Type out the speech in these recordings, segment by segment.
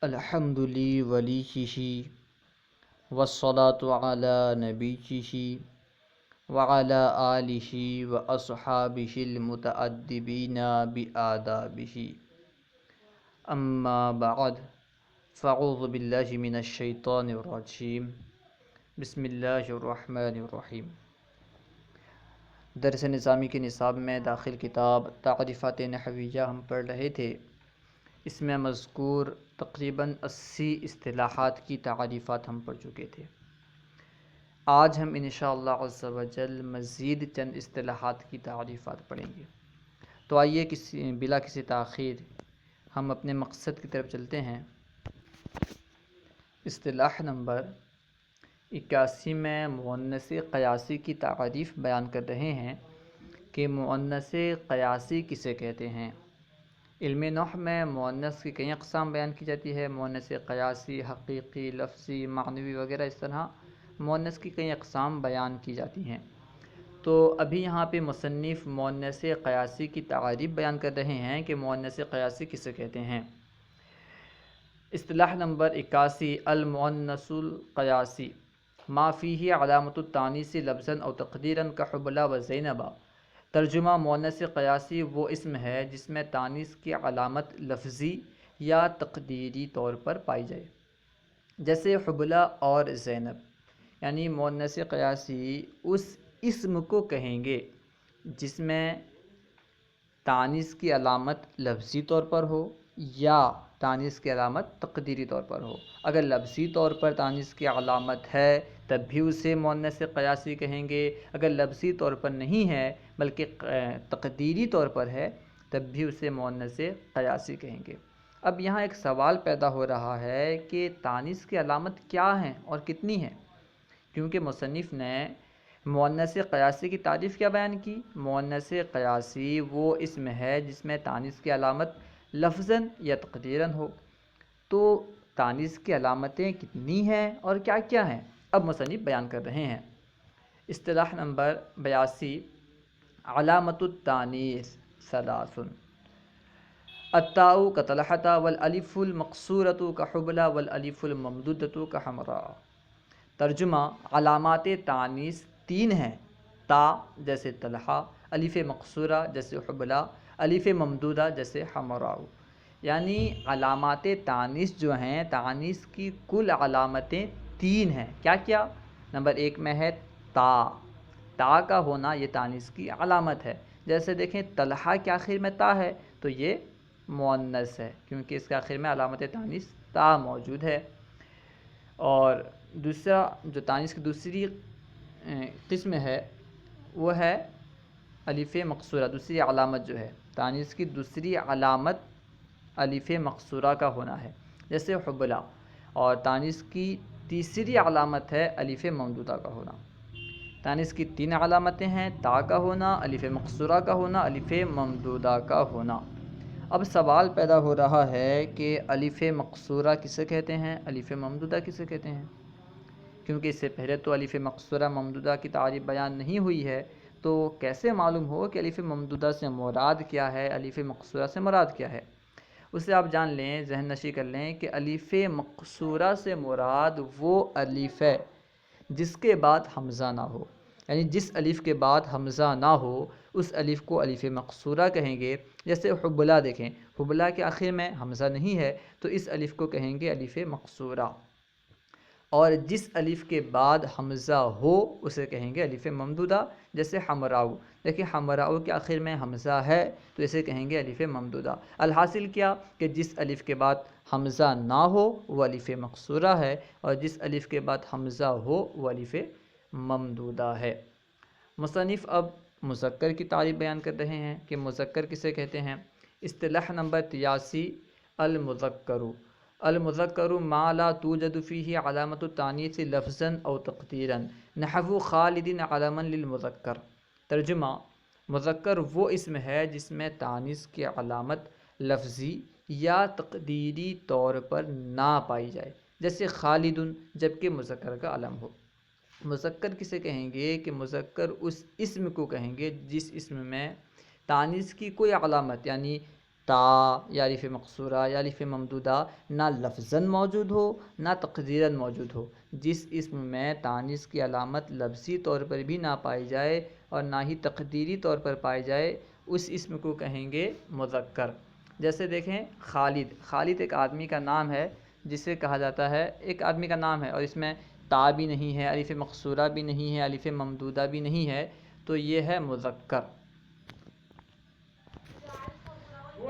الحمد لله وليه والصلاة على نبيه وعلى آله وأصحابه المتأدبين بآدابه أما بعد فأعوذ بالله من الشيطان الرجيم بسم الله الرحمن الرحیم۔ درس نظامی کے نصاب میں داخل کتاب تعریفات نحویہ ہم پڑھ رہے تھے۔ اس میں مذکور تقریباً 80 اصطلاحات کی تعریفات ہم پڑھ چکے تھے۔ آج ہم انشاءاللہ عز و جل مزید چند اصطلاحات کی تعریفات پڑھیں گے۔ تو آئیے بلا کسی تاخیر ہم اپنے مقصد کی طرف چلتے ہیں۔ اصطلاح نمبر 81 میں مؤنث قیاسی کی تعریف بیان کر رہے ہیں کہ مؤنث قیاسی کسے کہتے ہیں۔ علم نحو میں مؤنث کی کئی اقسام بیان کی جاتی ہے، مؤنث قیاسی، حقیقی، لفظی، معنوی وغیرہ، اس طرح مؤنث کی کئی اقسام بیان کی جاتی ہیں۔ تو ابھی یہاں پہ مصنف مؤنث قیاسی کی تعریف بیان کر رہے ہیں کہ مؤنث قیاسی کسے کہتے ہیں۔ اصطلاح نمبر 81 المؤنث القیاسی ما فیہ علامت التانیث لفظا او تقدیرا کحبلی و زینبا۔ ترجمہ: مؤنث قیاسی وہ اسم ہے جس میں تانیث کی علامت لفظی یا تقدیری طور پر پائی جائے، جیسے حبلہ اور زینب۔ یعنی مؤنث قیاسی اس اسم کو کہیں گے جس میں تانیث کی علامت لفظی طور پر ہو یا تانیث کی علامت تقدیری طور پر ہو۔ اگر لفظی طور پر تانیث کی علامت ہے تب بھی اسے مؤنث قیاسی کہیں گے، اگر لفظی طور پر نہیں ہے بلکہ تقدیری طور پر ہے تب بھی اسے مؤنث قیاسی کہیں گے۔ اب یہاں ایک سوال پیدا ہو رہا ہے کہ تانیث کی علامت کیا ہیں اور کتنی ہیں، کیونکہ مصنف نے مؤنث قیاسی کی تعریف کیا بیان کی؟ مؤنث قیاسی وہ اسم ہے جس میں تانیث کی علامت لفظاً یا تقدیراً ہو۔ تو تانیث کی علامتیں کتنی ہیں اور کیا کیا ہیں، اب مصنف بیان کر رہے ہیں۔ اصطلاح نمبر 82 علامت التانیث ثلاث التاء کطلحۃ والالف المقصورۃ کحبلی والالف الممدودۃ کحمراء۔ ترجمہ: علامات تانیث 3 ہیں، تا جیسے طلحہ، الف مقصورہ جیسے حبلی، الف ممدودہ جیسے حمراء۔ یعنی علامات تانیث جو ہیں، تانیث کی کل علامتیں 3 ہیں۔ کیا کیا؟ نمبر 1 میں ہے تا۔ تا کا ہونا یہ تانیث کی علامت ہے۔ جیسے دیکھیں طلحہ کے آخر میں تا ہے تو یہ مؤنث ہے کیونکہ اس کے آخر میں علامت تانیث تا موجود ہے۔ اور دوسرا جو تانیث کی دوسری قسم ہے وہ ہے الف مقصورہ۔ دوسری علامت جو ہے تانیث کی دوسری علامت الف مقصورہ کا ہونا ہے، جیسے حبلی۔ اور تانیث کی تیسری علامت ہے الف ممدودہ کا ہونا۔ تانیث کی 3 علامتیں ہیں، تا کا ہونا، الف مقصورہ کا ہونا، الف ممدودہ کا ہونا۔ اب سوال پیدا ہو رہا ہے کہ الف مقصورہ کسے کہتے ہیں، الف ممدودہ کسے کہتے ہیں؟ کیونکہ اس سے پہلے تو الف مقصورہ ممدودہ کی تعریف بیان نہیں ہوئی ہے، تو کیسے معلوم ہو کہ الف ممدودہ سے مراد کیا ہے، الف مقصورہ سے مراد کیا ہے؟ اسے آپ جان لیں، ذہن نشی کر لیں کہ الف مقصورہ سے مراد وہ الف ہے جس کے بعد حمزہ نہ ہو۔ یعنی جس الف کے بعد حمزہ نہ ہو اس الف کو الف مقصورہ کہیں گے۔ جیسے حبلی دیکھیں، حبلی کے آخر میں حمزہ نہیں ہے تو اس الف کو کہیں گے الف مقصورہ، اور جس الف کے بعد حمزہ ہو اسے کہیں گے الف ممدودہ۔ جیسے حمراء، دیکھیں حمراء کے آخر میں حمزہ ہے تو اسے کہیں گے الف ممدودہ۔ الحاصل کیا کہ جس الف کے بعد حمزہ نہ ہو وہ الف مقصورہ ہے، اور جس الف کے بعد حمزہ ہو وہ الف ممدودہ ہے۔ مصنف اب مذکر کی تعریف بیان کر رہے ہیں کہ مذکر کسے کہتے ہیں۔ اصطلاح نمبر 83 المذکر المذکر ما لا توجد فیہ علامت التانیث لفظا او تقدیرا نحو خالد علما للمذکر۔ ترجمہ: مذکر وہ اسم ہے جس میں تانیث کی علامت لفظی یا تقدیری طور پر نہ پائی جائے، جیسے خالد جبکہ مذکر کا علم ہو۔ مذکر کسے کہیں گے کہ مذکر اس اسم کو کہیں گے جس اسم میں تانیث کی کوئی علامت یعنی تا یا الف مقصورہ یا الف ممدودہ نہ لفظاً موجود ہو نہ تقدیراً موجود ہو، جس اسم میں تانیث کی علامت لفظی طور پر بھی نہ پائی جائے اور نہ ہی تقدیری طور پر پائی جائے، اس اسم کو کہیں گے مذکر۔ جیسے دیکھیں خالد، خالد ایک آدمی کا نام ہے جسے کہا جاتا ہے، ایک آدمی کا نام ہے اور اس میں تا بھی نہیں ہے، الف مقصورہ بھی نہیں ہے، الف ممدودہ بھی نہیں ہے، تو یہ ہے مذکر۔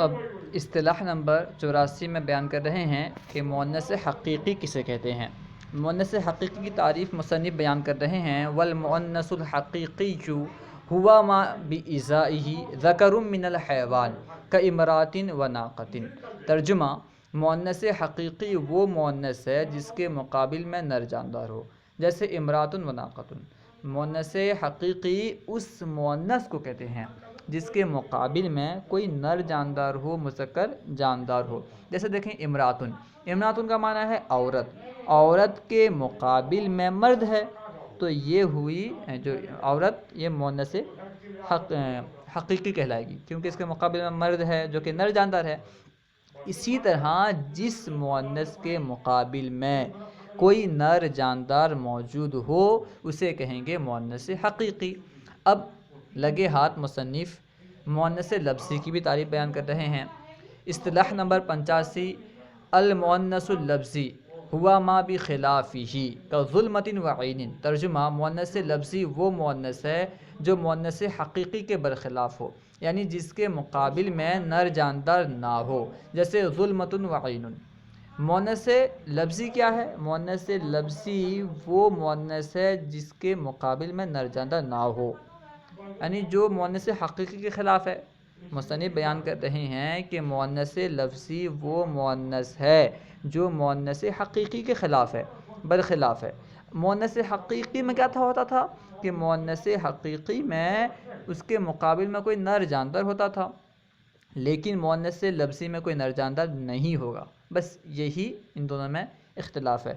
اب اصطلاح نمبر 84 میں بیان کر رہے ہیں کہ مؤنث حقیقی کسے کہتے ہیں۔ مؤنث حقیقی کی تعریف مصنف بیان کر رہے ہیں، والمؤنث الحقیقی ہوا ما بإزائه ذکر من الحیوان کامرأۃ وناقۃ۔ ترجمہ، مؤنث حقیقی وہ مؤنث ہے جس کے مقابل میں نر جاندار ہو، جیسے امرأۃ وناقۃ۔ مؤنث حقیقی اس مؤنث کو کہتے ہیں جس کے مقابل میں کوئی نر جاندار ہو، مذکر جاندار ہو۔ جیسے دیکھیں امرأۃ، امرأۃ کا معنی ہے عورت، عورت کے مقابل میں مرد ہے، تو یہ ہوئی جو عورت، یہ مؤنث حقیقی کہلائے گی کیونکہ اس کے مقابل میں مرد ہے جو کہ نر جاندار ہے۔ اسی طرح جس مؤنث کے مقابل میں کوئی نر جاندار موجود ہو اسے کہیں گے مؤنث حقیقی۔ اب لگے ہاتھ مصنف مؤنث لفظی کی بھی تعریف بیان کر رہے ہیں۔ اصطلاح نمبر 85، المؤنث اللفظی ہوا ما بخلافہ کظلمۃ وعین۔ ترجمہ، مؤنث لفظی وہ مؤنث ہے جو مؤنث حقیقی کے برخلاف ہو، یعنی جس کے مقابل میں نر جاندار نہ ہو، جیسے ظلمۃ وعین۔ مؤنث لفظی کیا ہے؟ مؤنث لفظی وہ مؤنث ہے جس کے مقابل میں نر جاندار نہ ہو، یعنی جو مؤنث حقیقی کے خلاف ہے۔ مصنف بیان کر رہے ہیں کہ مؤنث لفظی وہ مؤنث ہے جو مؤنث حقیقی کے خلاف ہے، برخلاف ہے۔ مؤنث حقیقی میں کیا ہوتا تھا کہ مؤنث حقیقی میں اس کے مقابل میں کوئی نر جاندار ہوتا تھا، لیکن مؤنث لفظی میں کوئی نر جاندار نہیں ہوگا، بس یہی ان دونوں میں اختلاف ہے۔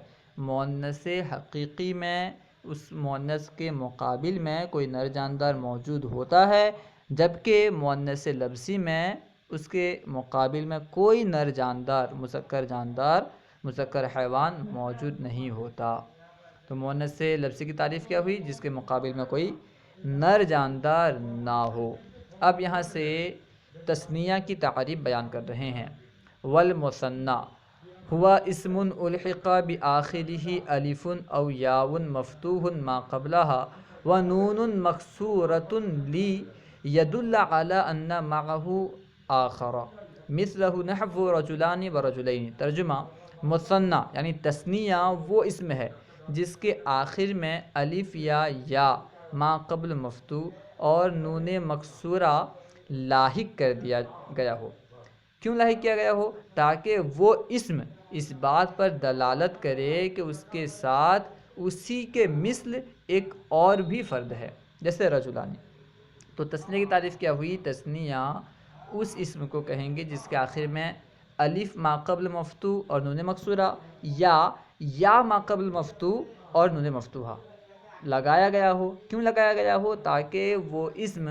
مؤنث حقیقی میں اس مؤنث کے مقابل میں کوئی نر جاندار موجود ہوتا ہے، جبکہ مؤنث لفظی میں اس کے مقابل میں کوئی نر جاندار، مذکر حیوان موجود نہیں ہوتا۔ تو مؤنث لفظی کی تعریف کیا ہوئی؟ جس کے مقابل میں کوئی نر جاندار نہ ہو۔ اب یہاں سے تثنیہ کی تعریف بیان کر رہے ہیں، والمثنی ہوا اسم الحق بآخرہ الف او یاء مفتوح ما قبلها ونون مکسورۃ لیدل علی ان معه آخر مثلہ نحو رجلان ورجلین۔ ترجمہ، مثنی یعنی تثنیہ وہ اسم ہے جس کے آخر میں الف یا یا ما قبل مفتوح اور نون مکسورہ لاحق کر دیا گیا ہو۔ کیوں لاحق کیا گیا ہو؟ تاکہ وہ اسم اس بات پر دلالت کرے کہ اس کے ساتھ اسی کے مثل ایک اور بھی فرد ہے، جیسے رجلانی۔ تو تثنیہ کی تعریف کیا ہوئی؟ تثنیہ اس اسم کو کہیں گے جس کے آخر میں الف ما قبل مفتوح اور نون مکسورہ یا ما قبل مفتوح اور نون مفتوحہ لگایا گیا ہو۔ کیوں لگایا گیا ہو؟ تاکہ وہ اسم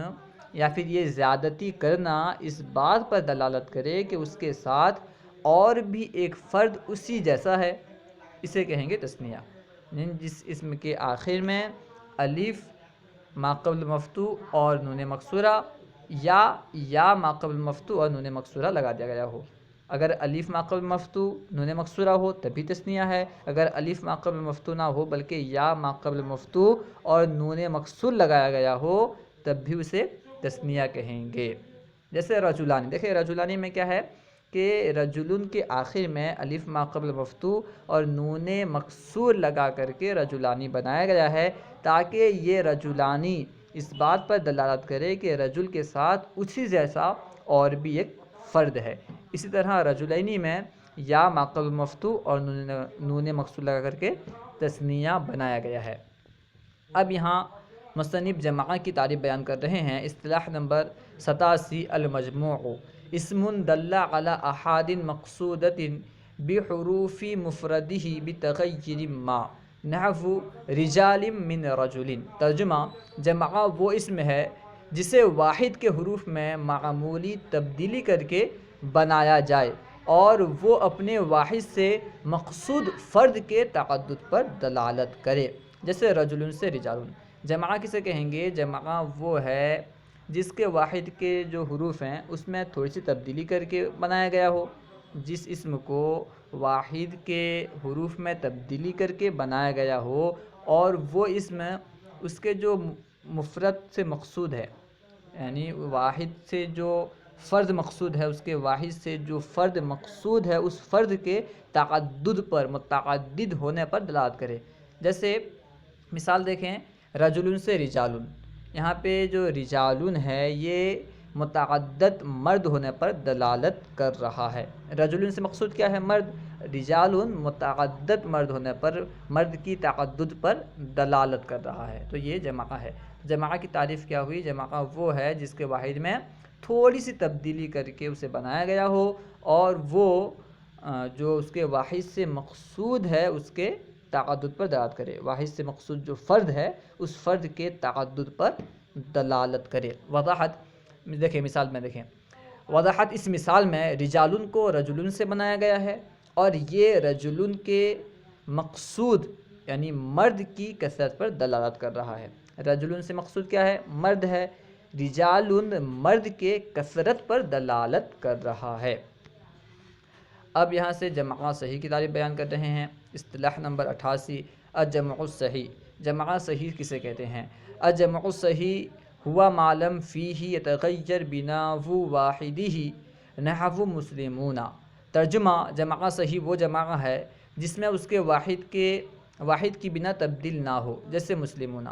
یا پھر یہ زیادتی کرنا اس بات پر دلالت کرے کہ اس کے ساتھ اور بھی ایک فرد اسی جیسا ہے، اسے کہیں گے تثنیہ۔ جس اسم کے آخر میں الف ما قبل مفتوح اور نون مکسورہ یا ما قبل مفتوح اور نون مکسورہ لگا دیا گیا ہو۔ اگر الف ما قبل مفتوح نون مکسورہ ہو تب بھی تثنیہ ہے، اگر الف ما قبل مفتوح نہ ہو بلکہ یا ما قبل مفتوح اور نون مکسور لگایا گیا ہو تب بھی اسے تثنیہ کہیں گے۔ جیسے رجلانی، دیکھیں رجلانی میں کیا ہے کہ رجلن کے آخر میں الف ما قبل مفتوح اور نون مکسور لگا کر کے رجلانی بنایا گیا ہے، تاکہ یہ رجلانی اس بات پر دلالت کرے کہ رجل کے ساتھ اسی جیسا اور بھی ایک فرد ہے۔ اسی طرح رجلینی میں یا ما قبل مفتوح اور نون مکسور لگا کر کے تثنیہ بنایا گیا ہے۔ اب یہاں مصنف جماعہ کی تعریف بیان کر رہے ہیں۔ اصطلاح نمبر 87، المجموع اسم دل علی احاد مقصودۃ بحروف مفردہ بتغیر ما نحو رجال من رجل۔ ترجمہ، جماعہ وہ اسم ہے جسے واحد کے حروف میں معمولی تبدیلی کر کے بنایا جائے اور وہ اپنے واحد سے مقصود فرد کے تعدد پر دلالت کرے. جیسے رجل سے رجال. جمع کسے کہیں گے؟ جمع وہ ہے جس کے واحد کے جو حروف ہیں اس میں تھوڑی سی تبدیلی کر کے بنایا گیا ہو. جس اسم کو واحد کے حروف میں تبدیلی کر کے بنایا گیا ہو اور وہ اسم اس کے جو مفرد سے مقصود ہے، یعنی واحد سے جو فرد مقصود ہے، اس کے واحد سے جو فرد مقصود ہے اس فرد کے تعدد پر، متعدد ہونے پر دلالت کرے. جیسے مثال دیکھیں، رجل سے رجال. یہاں پہ جو رجال ہے یہ متعدد مرد ہونے پر دلالت کر رہا ہے. رجل سے مقصود کیا ہے؟ مرد. رجال متعدد مرد ہونے پر مرد کی تعدد پر دلالت کر رہا ہے. تو یہ جمع ہے. جمع کی تعریف کیا ہوئی؟ جمع وہ ہے جس کے واحد میں تھوڑی سی تبدیلی کر کے اسے بنایا گیا ہو اور وہ جو اس کے واحد سے مقصود ہے اس کے تعدد پر دلالت کرے. واحد سے مقصود جو فرد ہے اس فرد کے تعدد پر دلالت کرے. وضاحت دیکھیں، مثال میں دیکھیں. وضاحت اس مثال میں رجالن کو رجلن سے بنایا گیا ہے اور یہ رجلن کے مقصود یعنی مرد کی کثرت پر دلالت کر رہا ہے. رجلن سے مقصود کیا ہے؟ مرد ہے. رجالن مرد کے کثرت پر دلالت کر رہا ہے. اب یہاں سے جمع صحیح کی تعریف بیان کر رہے ہیں. اصطلاح نمبر 88 الجمع الصحیح. جمع صحیح کسے کہتے ہیں؟ الجمع الصحیح ہوا ما لم فیہ یتغیر بناء واحدہ نحو مسلمون. ترجمہ: جمع صحیح وہ جمع ہے جس میں اس کے واحد کی بنا تبدیل نہ ہو، جیسے مسلمون.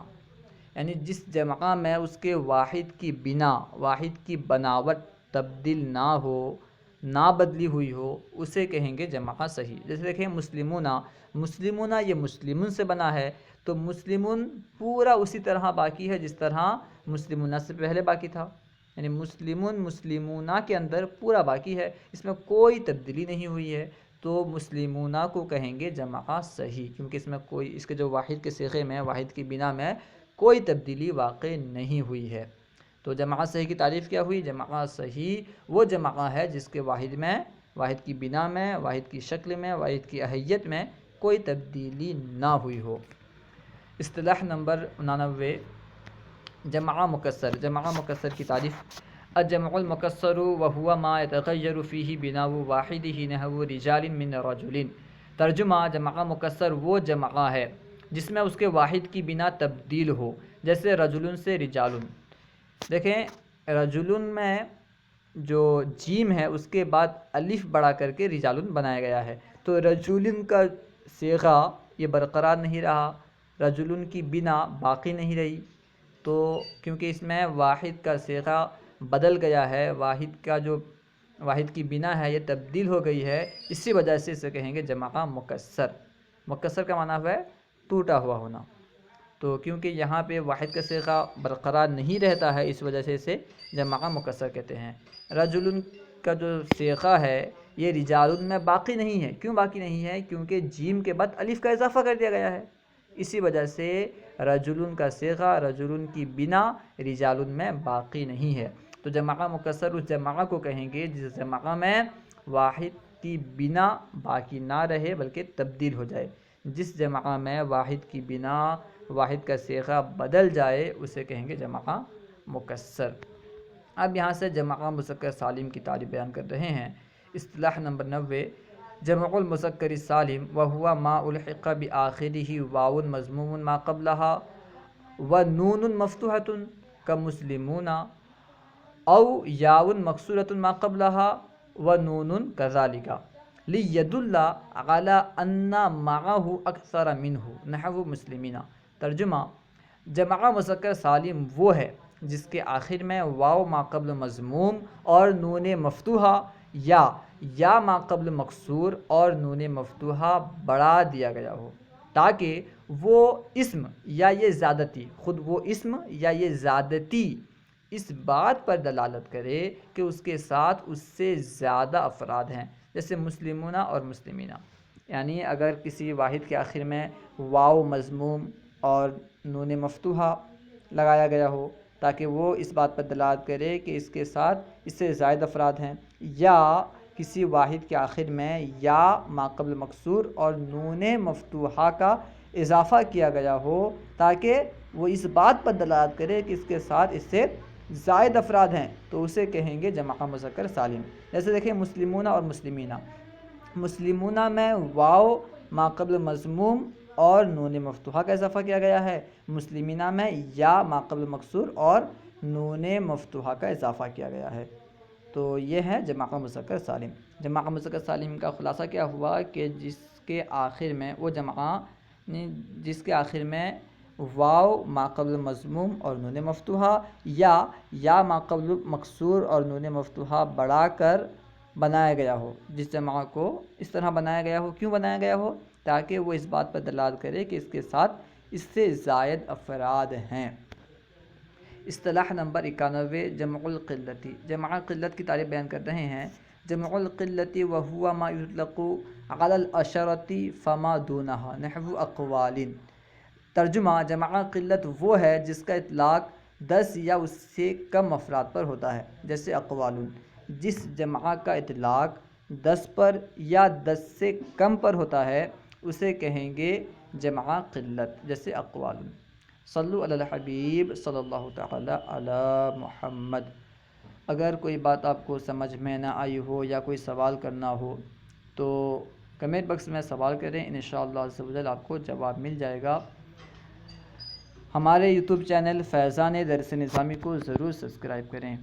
یعنی جس جمع میں اس کے واحد کی بنا، واحد کی بناوٹ تبدیل نہ ہو، نہ بدلی ہوئی ہو، اسے کہیں گے جمع صحیح. جیسے دیکھیں مسلمون. مسلمون یہ مسلمون سے بنا ہے تو مسلمون پورا اسی طرح باقی ہے جس طرح مسلمون سے پہلے باقی تھا. یعنی مسلمون مسلمون کے اندر پورا باقی ہے، اس میں کوئی تبدیلی نہیں ہوئی ہے، تو مسلمون کو کہیں گے جمع صحیح، کیونکہ اس میں کوئی، اس کے جو واحد کے صیغے میں، واحد کی بنا میں کوئی تبدیلی واقع نہیں ہوئی ہے. تو جمع صحیح کی تعریف کیا ہوئی؟ جمع صحیح وہ جمع ہے جس کے واحد میں، واحد کی بنا میں، واحد کی شکل میں، واحد کی اہیت میں کوئی تبدیلی نہ ہوئی ہو. اصطلاح نمبر 99 جمع مکسر. جمع مکسر کی تعریف: الجمع المکسر وهو ما يتغیر فیہ بناء واحدہ نحو رجال من رجل. ترجمہ: جمع مکسر وہ جمع ہے جس میں اس کے واحد کی بنا تبدیل ہو، جیسے رجل سے رجال. دیکھیں رجل میں جو جیم ہے اس کے بعد الف بڑھا کر کے رجال بنایا گیا ہے، تو رجل کا صیغہ یہ برقرار نہیں رہا، رجل کی بنا باقی نہیں رہی. تو کیونکہ اس میں واحد کا صیغہ بدل گیا ہے، واحد کا جو واحد کی بنا ہے یہ تبدیل ہو گئی ہے، اسی وجہ سے اسے کہیں گے جمع مکسر. مکسر کا معنی ہے ٹوٹا ہوا ہونا. تو کیونکہ یہاں پہ واحد کا صیغہ برقرار نہیں رہتا ہے اس وجہ سے اسے جمع مکسر کہتے ہیں. رجل کا جو صیغہ ہے یہ رجال میں باقی نہیں ہے. کیوں باقی نہیں ہے؟ کیونکہ جیم کے بعد الف کا اضافہ کر دیا گیا ہے، اسی وجہ سے رجل کا صیغہ، رجل کی بنا رجال میں باقی نہیں ہے. تو جمع مکسر اس جمع کو کہیں گے جس جمع میں واحد کی بنا باقی نہ رہے بلکہ تبدیل ہو جائے. جس جمع میں واحد کی بنا، واحد کا صیغہ بدل جائے اسے کہیں گے جمع مکسر. اب یہاں سے جمع مذکر سالم کی تعریف بیان کر رہے ہیں. اصطلاح نمبر 90 جمع المذکر السالم وهو ما الحق بآخرہ واو مضموم ما قبلها ونون مفتوحة كمسلمون او یاء مکسورة ما قبلها ونون كذلك لیدل على ان معه اکثر منه نحو مسلمین. ترجمہ: جمع مذکر سالم وہ ہے جس کے آخر میں واو ما قبل مضموم اور نون مفتوحہ یا ما قبل مکسور اور نون مفتوحہ بڑھا دیا گیا ہو، تاکہ وہ اسم یا یہ زیادتی، خود وہ اسم یا یہ زیادتی اس بات پر دلالت کرے کہ اس کے ساتھ اس سے زیادہ افراد ہیں، جیسے مسلمون اور مسلمین. یعنی اگر کسی واحد کے آخر میں واو مضموم اور نون مفتوحہ لگایا گیا ہو تاکہ وہ اس بات پر دلالت کرے کہ اس کے ساتھ اس سے زائد افراد ہیں، یا کسی واحد کے آخر میں یا ما قبل مکسور اور نون مفتوحہ کا اضافہ کیا گیا ہو تاکہ وہ اس بات پر دلالت کرے کہ اس کے ساتھ اس سے زائد افراد ہیں، تو اسے کہیں گے جمع مذکر سالم۔ جیسے دیکھیں مسلمون اور مسلمینہ، مسلمون میں واو ما قبل مضموم اور نون مفتوحہ کا اضافہ کیا گیا ہے، مسلمینہ میں یا ما قبل مکسور اور نون مفتوحہ کا اضافہ کیا گیا ہے۔ تو یہ ہے جمع مذکر سالم۔ جمع مذکر سالم کا خلاصہ کیا ہوا کہ جس کے آخر میں وہ جمع جس کے آخر میں واو ما قبل مضموم اور نون مفتوحہ یا ما قبل مکسور اور نون مفتوحہ بڑھا کر بنایا گیا ہو، جس جمع کو اس طرح بنایا گیا ہو، کیوں بنایا گیا ہو؟ تاکہ وہ اس بات پر دلالت کرے کہ اس کے ساتھ اس سے زائد افراد ہیں۔ اصطلاح نمبر 91 جمع القلتی۔ جمع قلت کی تعریف بیان کر رہے ہیں۔ جمع القلتی وہو ما یطلق علی العشرۃ فما دونہا نحو اقوال۔ ترجمہ: جمع قلت وہ ہے جس کا اطلاق 10 یا اس سے کم افراد پر ہوتا ہے، جیسے اقوال۔ جس جمع کا اطلاق 10 پر یا 10 سے کم پر ہوتا ہے اسے کہیں گے جمع قلت، جیسے اقوال۔ صلو علی الحبیب صلی اللہ تعالی علی محمد۔ اگر کوئی بات آپ کو سمجھ میں نہ آئی ہو یا کوئی سوال کرنا ہو تو کمنٹ باکس میں سوال کریں، انشاءاللہ عز و جل آپ کو جواب مل جائے گا۔ ہمارے یوٹیوب چینل فیضان درس نظامی کو ضرور سبسکرائب کریں۔